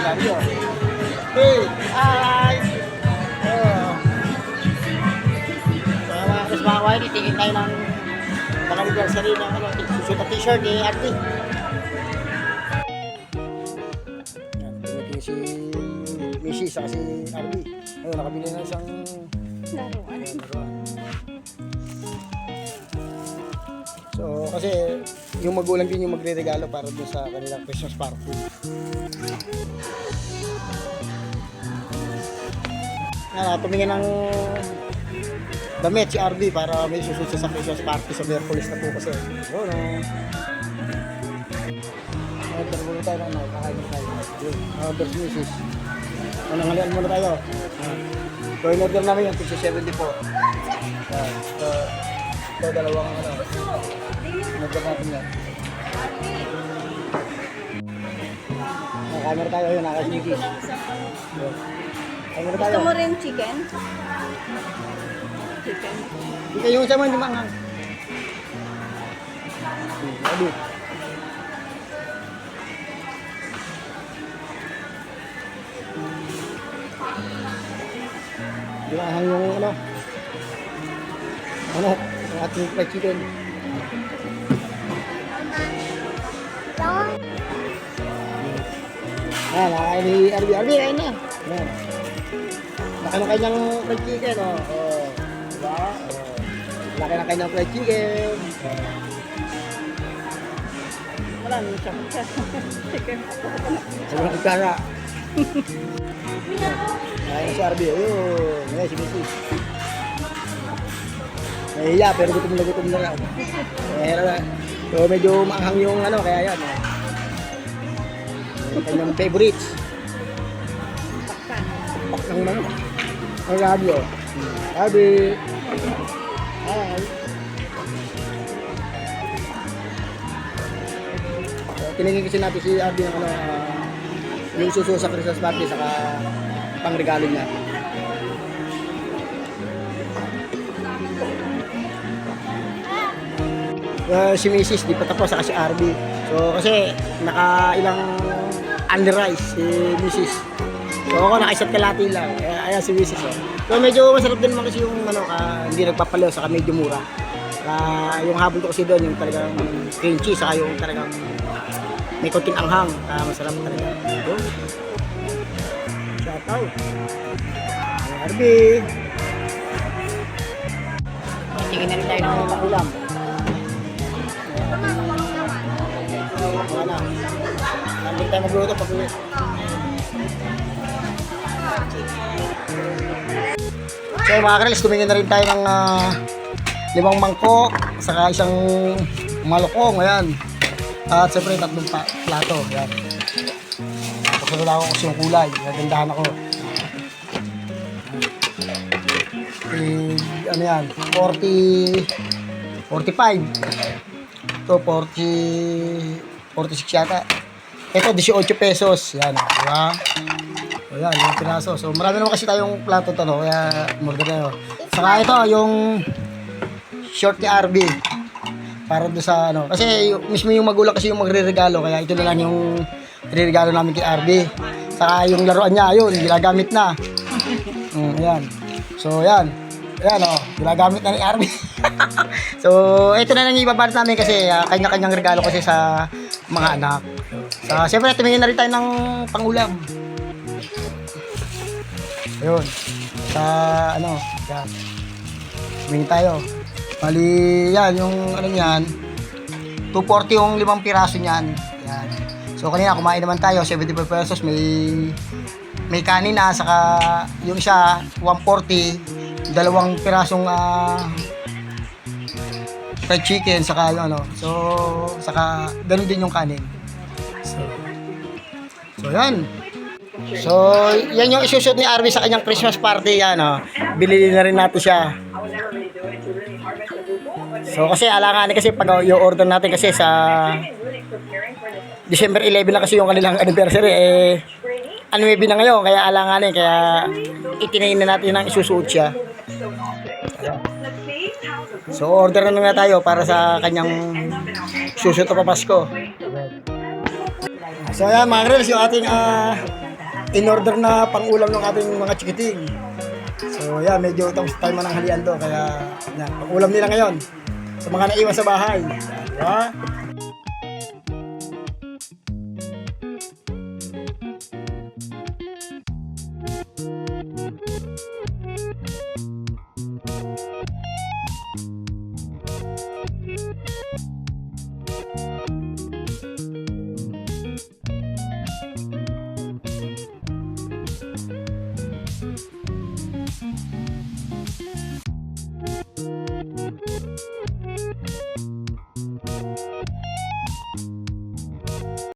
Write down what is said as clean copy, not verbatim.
Mario. Hey, hi! So, mga Chris mga Wiley, tingin tayo ng pang-anniversary ng susunod na t-shirt ni Artie. Yan, tumiting si Missy sa si Artie. Ayun, nakabili na isang Laruan. laruan. So, kasi yung magulang din yung magre-regalo para dun sa kanilang Christmas party. Tumingin ng damit si RB para may susunod sa Christmas party sa Merkulis na po kasi. Yun, no? Order muna tayo ng kakain muna tayo. Yun, order si Mrs. Nangalian muna tayo. So, in-order namin yung 270 po. Ito, dalawang in-order natin yan. Camera tayo yun, nakasimigis. Camera tayo. Gusto mo rin chicken? Chicken. Hindi kayo sa mga mangang. Sabi. Dilahan yung yung ating fried chicken. Nakain ni Arby. Arby, kain na. Yan. Laki na kanyang fried chicken, oh. Oh. Diba? Oh. Laki na kanyang fried chicken. Wala nang chicken. Sobrang ikara. Kain na si Arby. Ayun. Ngayon, si Mrs. Nahiya, pero gutom na lang. So, medyo maanghang yung kaya yan. Yung kanyang favorites. Pak ng manok. Ang radio. Sabi. Hi. So, tinigin kasi natin si Arby ng yung susunod sa Christmas party saka pangregalo niya. Si Mrs. di pa tapos saka si Arby. So kasi nakailang under rice si Mrs. So ako nakaisat kalati lang. Ayan si Mrs. Oh. So medyo masarap din naman kasi yung hindi nagpapalaw saka medyo mura. Yung habol ko kasi doon yung talagang cream cheese saka yung talagang may konting anghang. Masarap talaga. So, shout out. Arby. Tingin na rin tayo ng ulam. Wala. Hindi tayo magluto pag uwi. So mga karels, tumingin na rin tayo ng 5 mangkok, saka isang malukong, ayan. At siyempre 3 plato, ayan. Tapos wala ako kasi yung kulay, nagandahan ako. Ano yan, 45. Ito 46 yata. Ito 18 pesos. Yan, diba? O yan, yung piraso. So marami naman kasi tayong plato to, no? Kaya murder na yun. Saka ito, yung short ni RB. Para doon sa kasi mismo yung magulang kasi yung magre-regalo. Kaya ito na lang yung re-regalo namin kay RB. Saka yung laruan niya, yun, ginagamit na. Ayan. So yan. Ayan ginagamit na ni RB. So, ito na lang ibabalot namin kasi kanya-kanyang regalo kasi sa mga anak. So, siyempre, tumingin na rin tayo ng pangulam. Ayun. Sa, yan. Tumingin tayo. Bali, yan, yung, yan, 240 yung 5 piraso niyan. Yan. So, kanina, kumain naman tayo, 75 pesos, may kanina, saka yung isa, 140, 2 pirasong, fried chicken saka yung so saka ganun din yung kanin. So yan. So yan yung isushoot ni RB sa kanyang Christmas party yan Bilili na rin natin siya. So kasi alangan kasi pag i-order natin kasi sa December 11 na kasi yung kanilang anniversary 9 na ngayon kaya alangan kaya itinayin na natin ng isusuot siya. So order na nga tayo para sa kanyang susunod na Pasko. So ayan mga girls, yung ating in-order na pang-ulam ng ating mga chikiting. So, yan, medyo tapos tayo mananghalian do. Kaya, yan, pang-ulam nila ngayon. Sa mga naiwan sa bahay. Yan, di ba?